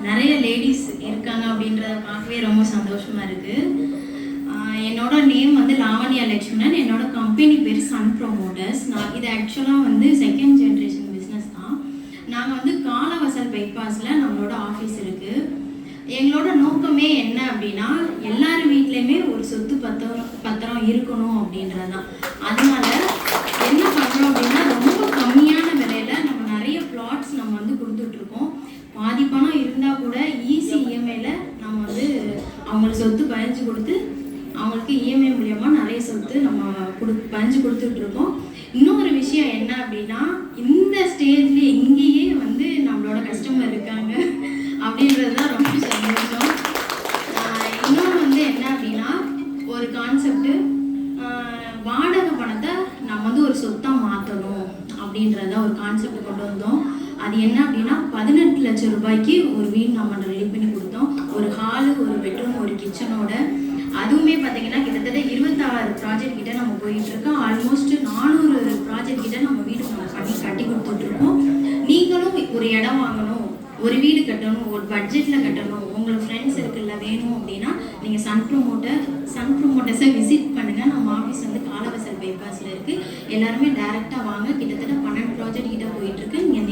நிறைய லேடிஸ் இருக்காங்க அப்படின்றத பார்க்கவே ரொம்ப சந்தோஷமாக இருக்குது. என்னோட நேம் வந்து லாவண்யா லட்சுமணன். என்னோட கம்பெனி பேர் சன் ப்ரொமோட்டர்ஸ். இது ஆக்சுவலாக வந்து செகண்ட் ஜென்ரேஷன் பிஸ்னஸ் தான். நாங்கள் வந்து காலவாசல் பைபாஸில் நம்மளோட ஆஃபீஸ் இருக்குது. எங்களோட நோக்கமே என்ன அப்படின்னா, எல்லார் வீட்லேயுமே ஒரு சொத்து பத்திரம் இருக்கணும் அப்படின்றது தான். அதனால என்ன பண்ணுறோம் அப்படின்னா, ரொம்ப கம்மியான விலையில் நம்ம நிறைய பிளாட்ஸ் நம்ம வந்து கொடுத்துட்ருக்கோம். பாதி பணம் இருந்தால் கூட ஈஸி இஎம்ஐயில் நம்ம வந்து அவங்களுக்கு சொத்து பதிஞ்சு கொடுத்து அவங்களுக்கு இஎம்ஐ மூலியமாக நிறைய சொத்து நம்ம பதிஞ்சு கொடுத்துட்ருக்கோம். இன்னொரு விஷயம் என்ன அப்படின்னா, இந்த ஸ்டேஜ்லேயே இங்கேயே வந்து நம்மளோட கஸ்டமர் இருக்காங்க அப்படின்றது தான் ரொம்ப சந்தோஷம். இன்னொன்று வந்து என்ன அப்படின்னா, ஒரு கான்செப்டு வாடகை பணத்தை நம்ம வந்து ஒரு சொத்தாக மாற்றணும் அப்படின்றத ஒரு கான்செப்ட் கொண்டு வந்தோம். அது என்ன அப்படின்னா, 18 லட்சம் ரூபாய்க்கு ஒரு வீடு நம்ம ரெடி பண்ணி கொடுத்தோம். ஒரு ஹாலு, ஒரு பெட்ரூம், ஒரு கிச்சனோட. அதுவுமே பார்த்தீங்கன்னா கிட்டத்தட்ட 26 ப்ராஜெக்ட் கிட்ட நம்ம போயிட்டுருக்கோம். ஆல்மோஸ்ட் 400 ப்ராஜெக்ட் கிட்ட நம்ம வீடு நம்ம பண்ணி கட்டி கொடுத்துட்ருக்கோம். நீங்களும் ஒரு இடம் வாங்கணும், ஒரு வீடு கட்டணும், ஒரு பட்ஜெட்டில் கட்டணும், உங்களுக்கு ஃப்ரெண்ட்ஸ் இருக்குல்ல வேணும் அப்படின்னா நீங்கள் சன் ப்ரொமோட்டர்ஸை விசிட் பண்ணுங்கள். நம்ம ஆஃபீஸ் வந்து காலவாசல் பைபாஸில் இருக்குது. எல்லாருமே டேரெக்டாக வாங்க. கிட்டத்தட்ட 12 ப்ராஜெக்ட் கிட்ட போயிட்டுருக்கு. நீங்கள்